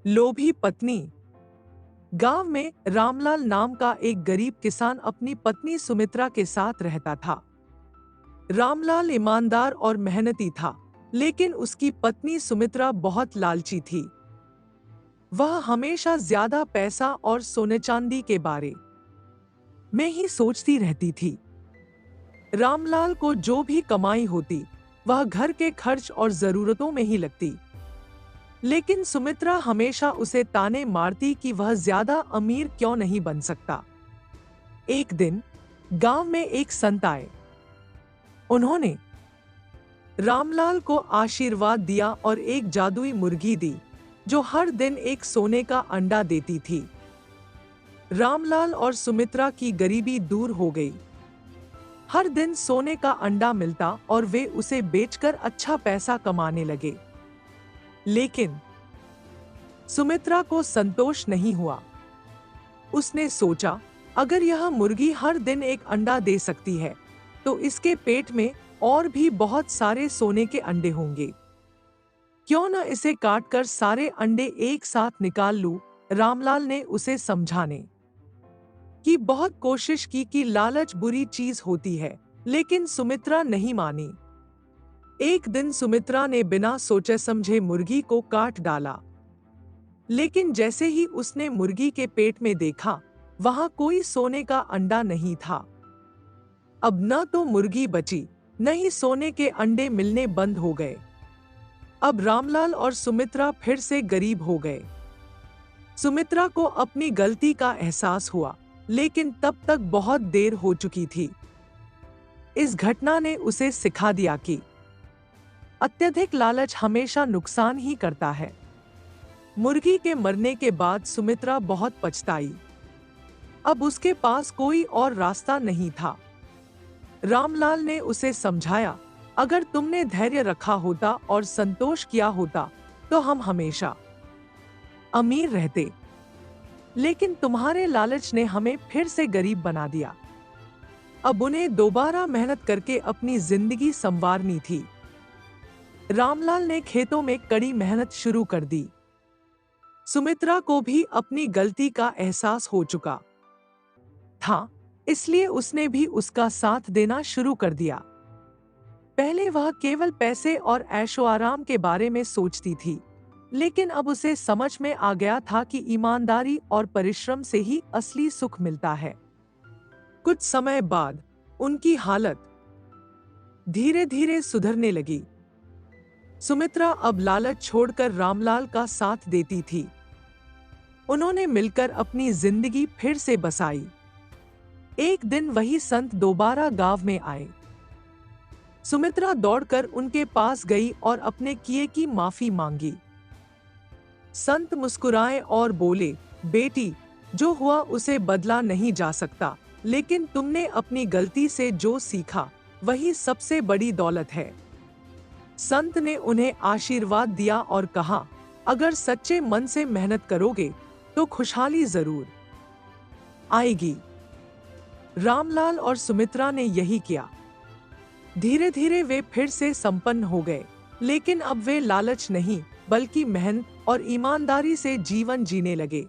लोभी पत्नी। गांव में रामलाल नाम का एक गरीब किसान अपनी पत्नी सुमित्रा के साथ रहता था। रामलाल ईमानदार और मेहनती था, लेकिन उसकी पत्नी सुमित्रा बहुत लालची थी। वह हमेशा ज्यादा पैसा और सोने चांदी के बारे में ही सोचती रहती थी। रामलाल को जो भी कमाई होती, वह घर के खर्च और जरूरतों में ही लगती। लेकिन सुमित्रा हमेशा उसे ताने मारती कि वह ज्यादा अमीर क्यों नहीं बन सकता। एक दिन गांव में एक संत आए। उन्होंने रामलाल को आशीर्वाद दिया और एक जादुई मुर्गी दी, जो हर दिन एक सोने का अंडा देती थी। रामलाल और सुमित्रा की गरीबी दूर हो गई। हर दिन सोने का अंडा मिलता और वे उसे बेचकर अच्छा पैसा कमाने लगे। लेकिन सुमित्रा को संतोष नहीं हुआ। उसने सोचा, अगर यह मुर्गी हर दिन एक अंडा दे सकती है, तो इसके पेट में और भी बहुत सारे सोने के अंडे होंगे। क्यों न इसे काटकर सारे अंडे एक साथ निकाल लूं। रामलाल ने उसे समझाने की बहुत कोशिश की कि लालच बुरी चीज होती है, लेकिन सुमित्रा नहीं मानी। एक दिन सुमित्रा ने बिना सोचे समझे मुर्गी को काट डाला। लेकिन जैसे ही उसने मुर्गी के पेट में देखा, वहां कोई सोने का अंडा नहीं था। अब न तो मुर्गी बची, न ही सोने के अंडे मिलने बंद हो गए। अब रामलाल और सुमित्रा फिर से गरीब हो गए। सुमित्रा को अपनी गलती का एहसास हुआ, लेकिन तब तक बहुत देर हो चुकी थी। इस घटना ने उसे सिखा दिया कि अत्यधिक लालच हमेशा नुकसान ही करता है। मुर्गी के मरने के बाद सुमित्रा बहुत पछताई। अब उसके पास कोई और रास्ता नहीं था। रामलाल ने उसे समझाया, अगर तुमने धैर्य रखा होता और संतोष किया होता, तो हम हमेशा अमीर रहते। लेकिन तुम्हारे लालच ने हमें फिर से गरीब बना दिया। अब उन्हें दोबारा मेहनत करके अपनी जिंदगी संवारनी थी। रामलाल ने खेतों में कड़ी मेहनत शुरू कर दी। सुमित्रा को भी अपनी गलती का एहसास हो चुका था, इसलिए उसने भी उसका साथ देना शुरू कर दिया। पहले वह केवल पैसे और ऐशो आराम के बारे में सोचती थी, लेकिन अब उसे समझ में आ गया था कि ईमानदारी और परिश्रम से ही असली सुख मिलता है। कुछ समय बाद उनकी हालत धीरे धीरे सुधरने लगी। सुमित्रा अब लालच छोड़कर रामलाल का साथ देती थी। उन्होंने मिलकर अपनी जिंदगी फिर से बसाई। एक दिन वही संत दोबारा गांव में आए। सुमित्रा दौड़कर उनके पास गई और अपने किए की माफी मांगी। संत मुस्कुराए और बोले, बेटी, जो हुआ उसे बदला नहीं जा सकता, लेकिन तुमने अपनी गलती से जो सीखा, वही सबसे बड़ी दौलत है। संत ने उन्हें आशीर्वाद दिया और कहा, अगर सच्चे मन से मेहनत करोगे तो खुशहाली जरूर आएगी। रामलाल और सुमित्रा ने यही किया। धीरे धीरे वे फिर से संपन्न हो गए, लेकिन अब वे लालच नहीं, बल्कि मेहनत और ईमानदारी से जीवन जीने लगे।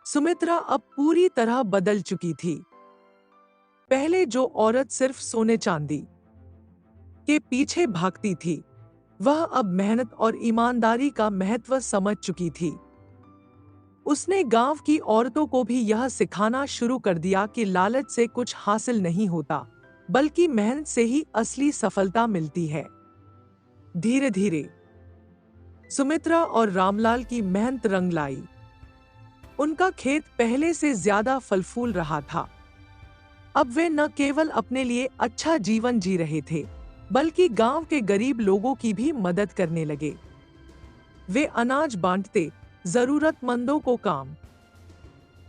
सुमित्रा अब पूरी तरह बदल चुकी थी। पहले जो औरत सिर्फ सोने चांदी के पीछे भागती थी, वह अब मेहनत और ईमानदारी का महत्व समझ चुकी थी। उसने गांव की औरतों को भी यह सिखाना शुरू कर दिया कि लालच से कुछ हासिल नहीं होता, बल्कि मेहनत से ही असली सफलता मिलती है। धीरे धीरे सुमित्रा और रामलाल की मेहनत रंग लाई। उनका खेत पहले से ज्यादा फल फूल रहा था। अब वे न केवल अपने लिए अच्छा जीवन जी रहे थे, बल्कि गांव के गरीब लोगों की भी मदद करने लगे। वे अनाज बांटते, जरूरतमंदों को काम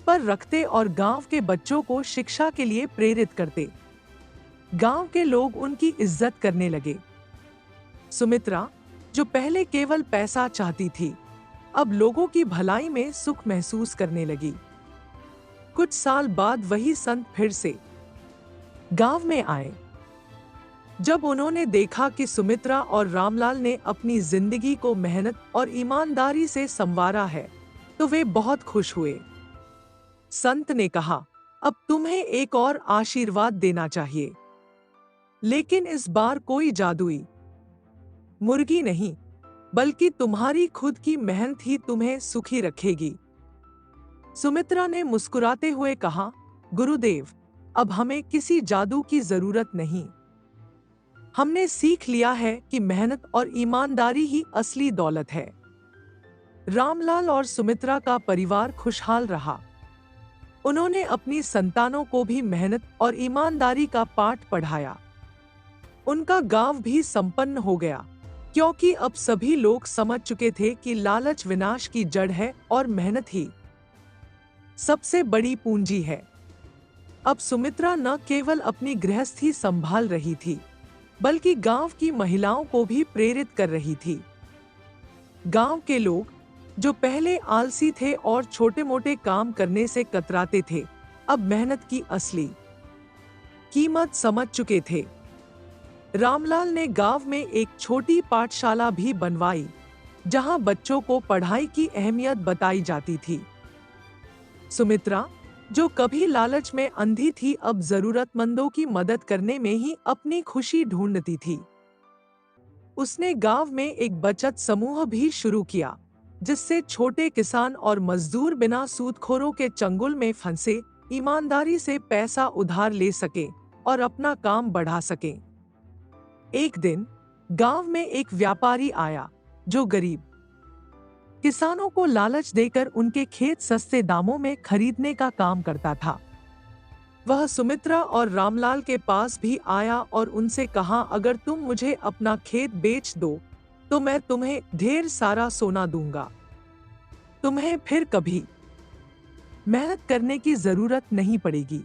पर रखते और गांव के बच्चों को शिक्षा के लिए प्रेरित करते। गांव के लोग उनकी इज्जत करने लगे। सुमित्रा, जो पहले केवल पैसा चाहती थी, अब लोगों की भलाई में सुख महसूस करने लगी। कुछ साल बाद वही संत फिर से गांव में आए। जब उन्होंने देखा कि सुमित्रा और रामलाल ने अपनी जिंदगी को मेहनत और ईमानदारी से संवारा है, तो वे बहुत खुश हुए। संत ने कहा, अब तुम्हें एक और आशीर्वाद देना चाहिए, लेकिन इस बार कोई जादुई मुर्गी नहीं, बल्कि तुम्हारी खुद की मेहनत ही तुम्हें सुखी रखेगी। सुमित्रा ने मुस्कुराते हुए कहा, गुरुदेव, अब हमें किसी जादू की जरूरत नहीं। हमने सीख लिया है कि मेहनत और ईमानदारी ही असली दौलत है। रामलाल और सुमित्रा का परिवार खुशहाल रहा। उन्होंने अपनी संतानों को भी मेहनत और ईमानदारी का पाठ पढ़ाया। उनका गांव भी संपन्न हो गया, क्योंकि अब सभी लोग समझ चुके थे कि लालच विनाश की जड़ है और मेहनत ही सबसे बड़ी पूंजी है। अब सुमित्रा न केवल अपनी गृहस्थी संभाल रही थी, बल्कि गांव की महिलाओं को भी प्रेरित कर रही थी। गांव के लोग, जो पहले आलसी थे और छोटे-मोटे काम करने से कतराते थे, अब मेहनत की असली कीमत समझ चुके थे। रामलाल ने गांव में एक छोटी पाठशाला भी बनवाई, जहां बच्चों को पढ़ाई की अहमियत बताई जाती थी। सुमित्रा, जो कभी लालच में अंधी थी, अब जरूरतमंदों की मदद करने में ही अपनी खुशी ढूंढती थी। उसने गांव में एक बचत समूह भी शुरू किया, जिससे छोटे किसान और मजदूर बिना सूदखोरों के चंगुल में फंसे ईमानदारी से पैसा उधार ले सके और अपना काम बढ़ा सके। एक दिन गांव में एक व्यापारी आया, जो गरीब किसानों को लालच देकर उनके खेत सस्ते दामों में खरीदने का काम करता था। वह सुमित्रा और रामलाल के पास भी आया और उनसे कहा, अगर तुम मुझे अपना खेत बेच दो, तो मैं तुम्हें ढेर सारा सोना दूंगा। तुम्हें फिर कभी मेहनत करने की जरूरत नहीं पड़ेगी।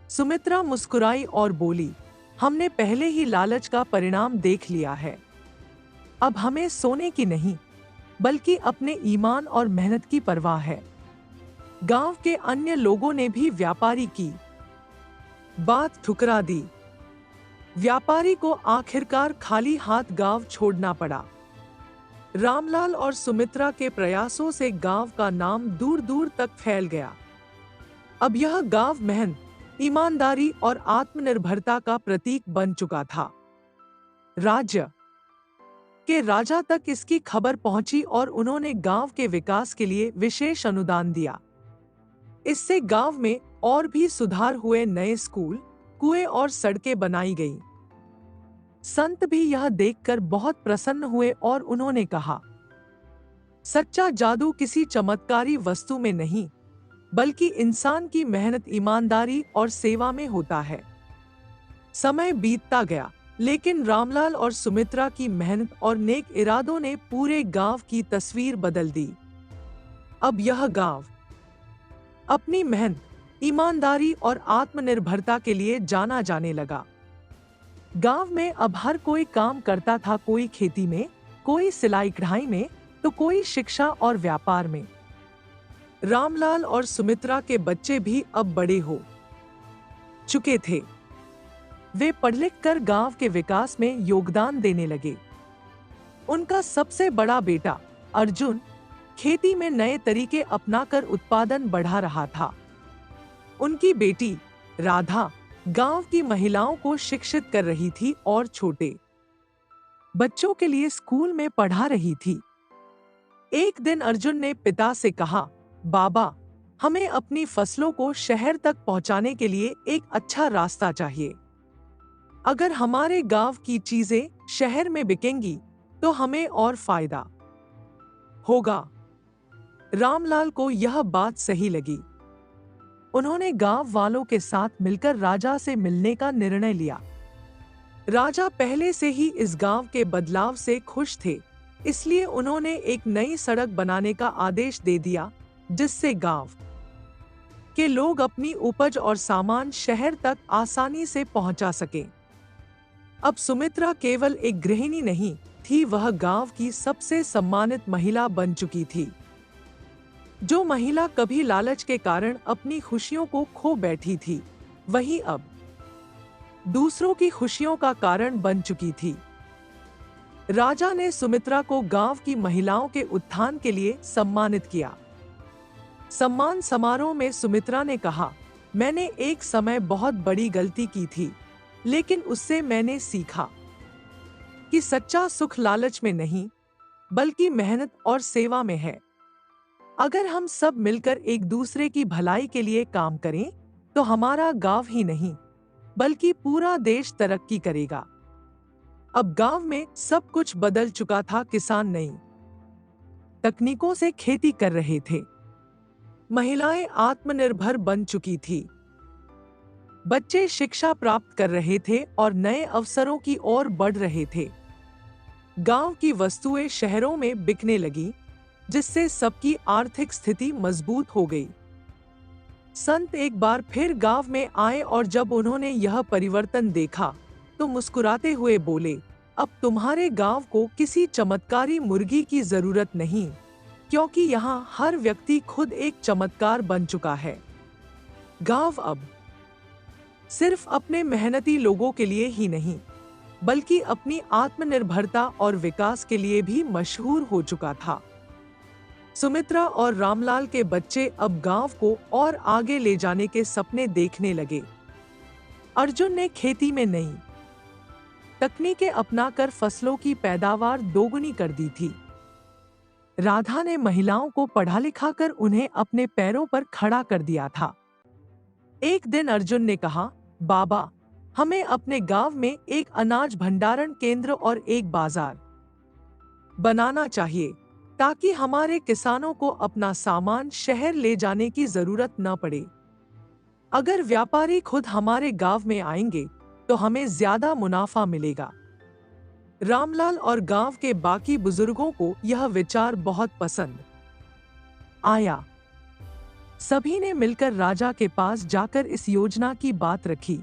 सुमित्रा मुस्कुराई और बोली, हमने पहले ही लालच का परिणाम देख लिया है। अब हमें सोने की नहीं, बल्कि अपने ईमान और मेहनत की परवाह है। गांव के अन्य लोगों ने भी व्यापारी की बात ठुकरा दी। व्यापारी को आखिरकार खाली हाथ गांव छोड़ना पड़ा। रामलाल और सुमित्रा के प्रयासों से गांव का नाम दूर दूर तक फैल गया। अब यह गांव मेहनत, ईमानदारी और आत्मनिर्भरता का प्रतीक बन चुका था। राज्य के राजा तक इसकी खबर पहुंची और उन्होंने गांव के विकास के लिए विशेष अनुदान दिया। इससे गांव में और भी सुधार हुए, नए स्कूल, कुएं और सड़कें बनाई गईं। संत भी यह देखकर बहुत प्रसन्न हुए और उन्होंने कहा, सच्चा जादू किसी चमत्कारी वस्तु में नहीं, बल्कि इंसान की मेहनत, ईमानदारी और सेवा में होता है। समय बीतता गया, लेकिन रामलाल और सुमित्रा की मेहनत और नेक इरादों ने पूरे गांव की तस्वीर बदल दी। अब यह गांव अपनी मेहनत, ईमानदारी और आत्मनिर्भरता के लिए जाना जाने लगा। गांव में अब हर कोई काम करता था, कोई खेती में, कोई सिलाई कढ़ाई में, तो कोई शिक्षा और व्यापार में। रामलाल और सुमित्रा के बच्चे भी अब बड़े हो चुके थे। वे पढ़ लिख कर गांव के विकास में योगदान देने लगे। उनका सबसे बड़ा बेटा अर्जुन खेती में नए तरीके अपनाकर उत्पादन बढ़ा रहा था। उनकी बेटी राधा गांव की महिलाओं को शिक्षित कर रही थी और छोटे बच्चों के लिए स्कूल में पढ़ा रही थी। एक दिन अर्जुन ने पिता से कहा, बाबा, हमें अपनी फसलों को शहर तक पहुंचाने के लिए एक अच्छा रास्ता चाहिए। अगर हमारे गांव की चीजें शहर में बिकेंगी, तो हमें और फायदा होगा। रामलाल को यह बात सही लगी। उन्होंने गांव वालों के साथ मिलकर राजा से मिलने का निर्णय लिया। राजा पहले से ही इस गांव के बदलाव से खुश थे, इसलिए उन्होंने एक नई सड़क बनाने का आदेश दे दिया, जिससे गांव के लोग अपनी उपज और सामान शहर तक आसानी से पहुंचा सकें। अब सुमित्रा केवल एक गृहिणी नहीं थी, वह गांव की सबसे सम्मानित महिला बन चुकी थी। जो महिला कभी लालच के कारण अपनी खुशियों को खो बैठी थी, वही अब दूसरों की खुशियों का कारण बन चुकी थी। राजा ने सुमित्रा को गांव की महिलाओं के उत्थान के लिए सम्मानित किया। सम्मान समारोह में सुमित्रा ने कहा, मैंने एक समय बहुत बड़ी गलती की थी, लेकिन उससे मैंने सीखा कि सच्चा सुख लालच में नहीं, बल्कि मेहनत और सेवा में है। अगर हम सब मिलकर एक दूसरे की भलाई के लिए काम करें, तो हमारा गांव ही नहीं, बल्कि पूरा देश तरक्की करेगा। अब गांव में सब कुछ बदल चुका था। किसान नई तकनीकों से खेती कर रहे थे। महिलाएं आत्मनिर्भर बन चुकी थी। बच्चे शिक्षा प्राप्त कर रहे थे और नए अवसरों की ओर बढ़ रहे थे। गांव की वस्तुएं शहरों में बिकने लगी, जिससे सबकी आर्थिक स्थिति मजबूत हो गई। संत एक बार फिर गांव में आए और जब उन्होंने यह परिवर्तन देखा, तो मुस्कुराते हुए बोले, अब तुम्हारे गांव को किसी चमत्कारी मुर्गी की जरूरत नहीं, क्योंकि यहाँ हर व्यक्ति खुद एक चमत्कार बन चुका है। गांव अब सिर्फ अपने मेहनती लोगों के लिए ही नहीं, बल्कि अपनी आत्मनिर्भरता और विकास के लिए भी मशहूर हो चुका था। सुमित्रा और रामलाल के बच्चे अब गांव को और आगे ले जाने के सपने देखने लगे। अर्जुन ने खेती में नई तकनीकें अपनाकर फसलों की पैदावार दोगुनी कर दी थी। राधा ने महिलाओं को पढ़ा लिखा कर उन्हें अपने पैरों पर खड़ा कर दिया था। एक दिन अर्जुन ने कहा, बाबा, हमें अपने गांव में एक अनाज भंडारण केंद्र और एक बाजार बनाना चाहिए, ताकि हमारे किसानों को अपना सामान शहर ले जाने की जरूरत न पड़े। अगर व्यापारी खुद हमारे गांव में आएंगे, तो हमें ज्यादा मुनाफा मिलेगा। रामलाल और गांव के बाकी बुजुर्गों को यह विचार बहुत पसंद आया। सभी ने मिलकर राजा के पास जाकर इस योजना की बात रखी।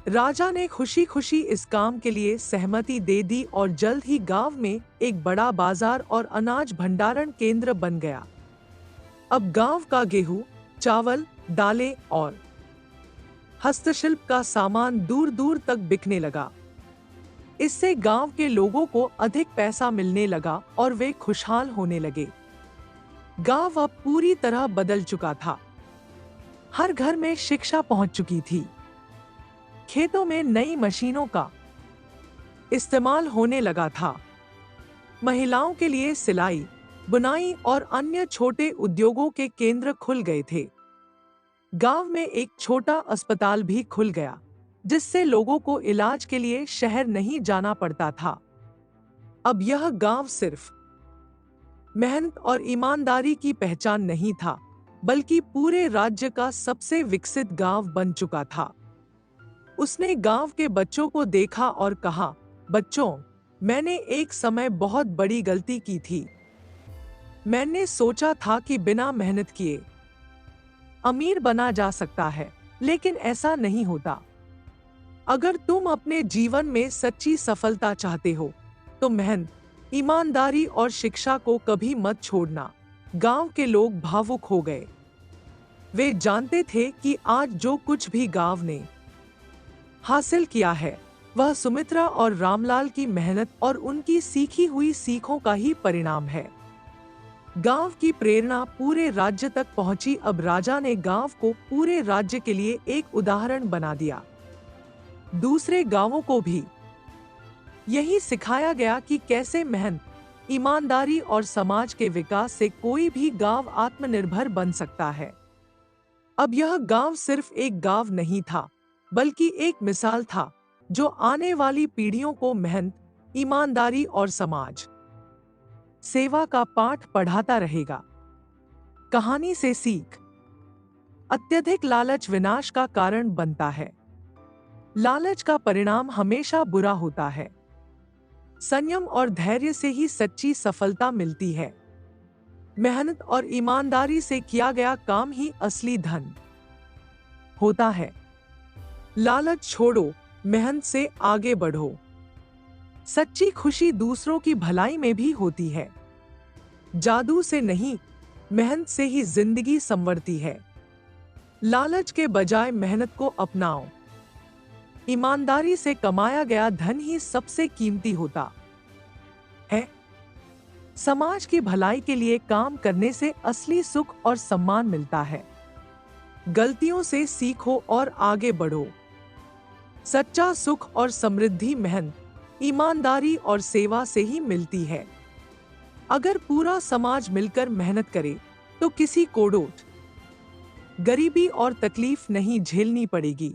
राजा ने खुशी खुशी इस काम के लिए सहमति दे दी और जल्द ही गांव में एक बड़ा बाजार और अनाज भंडारण केंद्र बन गया। अब गांव का गेहूं, चावल, दालें और हस्तशिल्प का सामान दूर दूर तक बिकने लगा। इससे गांव के लोगों को अधिक पैसा मिलने लगा और वे खुशहाल होने लगे। गांव अब पूरी तरह बदल चुका था। हर घर में शिक्षा पहुंच चुकी थी। खेतों में नई मशीनों का इस्तेमाल होने लगा था। महिलाओं के लिए सिलाई, बुनाई और अन्य छोटे उद्योगों के केंद्र खुल गए थे। गांव में एक छोटा अस्पताल भी खुल गया, जिससे लोगों को इलाज के लिए शहर नहीं जाना पड़ता था। अब यह गांव सिर्फ मेहनत और ईमानदारी की पहचान नहीं था, बल्कि पूरे राज्य का सबसे विकसित गांव बन चुका था। उसने गांव के बच्चों को देखा और कहा, बच्चों, मैंने एक समय बहुत बड़ी गलती की थी। मैंने सोचा था कि बिना मेहनत किए अमीर बना जा सकता है, लेकिन ऐसा नहीं होता। अगर तुम अपने जीवन में सच्ची सफलता चाहते हो, तो मेहनत, ईमानदारी और शिक्षा को कभी मत छोड़ना। गांव के लोग भावुक हो गए। वे जानते थे कि आज जो कुछ भी गांव ने हासिल किया है, वह सुमित्रा और रामलाल की मेहनत और उनकी सीखी हुई सीखों का ही परिणाम है। गांव की प्रेरणा पूरे राज्य तक पहुंची। अब राजा ने गांव को पूरे राज्य के लिए एक उदाहरण बना दिया। दूसरे गांवों को भी यही सिखाया गया कि कैसे मेहनत, ईमानदारी और समाज के विकास से कोई भी गांव आत्मनिर्भर बन सकता है। अब यह गांव सिर्फ एक गांव नहीं था, बल्कि एक मिसाल था, जो आने वाली पीढ़ियों को मेहनत, ईमानदारी और समाज सेवा का पाठ पढ़ाता रहेगा। कहानी से सीख। अत्यधिक लालच विनाश का कारण बनता है। लालच का परिणाम हमेशा बुरा होता है। संयम और धैर्य से ही सच्ची सफलता मिलती है। मेहनत और ईमानदारी से किया गया काम ही असली धन होता है। लालच छोड़ो, मेहनत से आगे बढ़ो। सच्ची खुशी दूसरों की भलाई में भी होती है। जादू से नहीं, मेहनत से ही जिंदगी संवरती है। लालच के बजाय मेहनत को अपनाओ। ईमानदारी से कमाया गया धन ही सबसे कीमती होता है। समाज की भलाई के लिए काम करने से असली सुख और सम्मान मिलता है। गलतियों से सीखो और आगे बढ़ो। सच्चा सुख और समृद्धि मेहनत, ईमानदारी और सेवा से ही मिलती है। अगर पूरा समाज मिलकर मेहनत करे तो किसी को कोड़ोट, गरीबी और तकलीफ नहीं झेलनी पड़ेगी।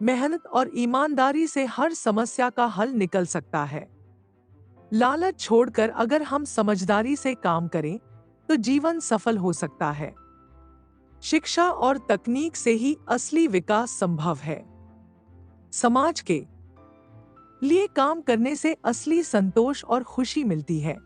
मेहनत और ईमानदारी से हर समस्या का हल निकल सकता है। लालच छोड़कर अगर हम समझदारी से काम करें तो जीवन सफल हो सकता है। शिक्षा और तकनीक से ही असली विकास संभव है। समाज के लिए काम करने से असली संतोष और खुशी मिलती है।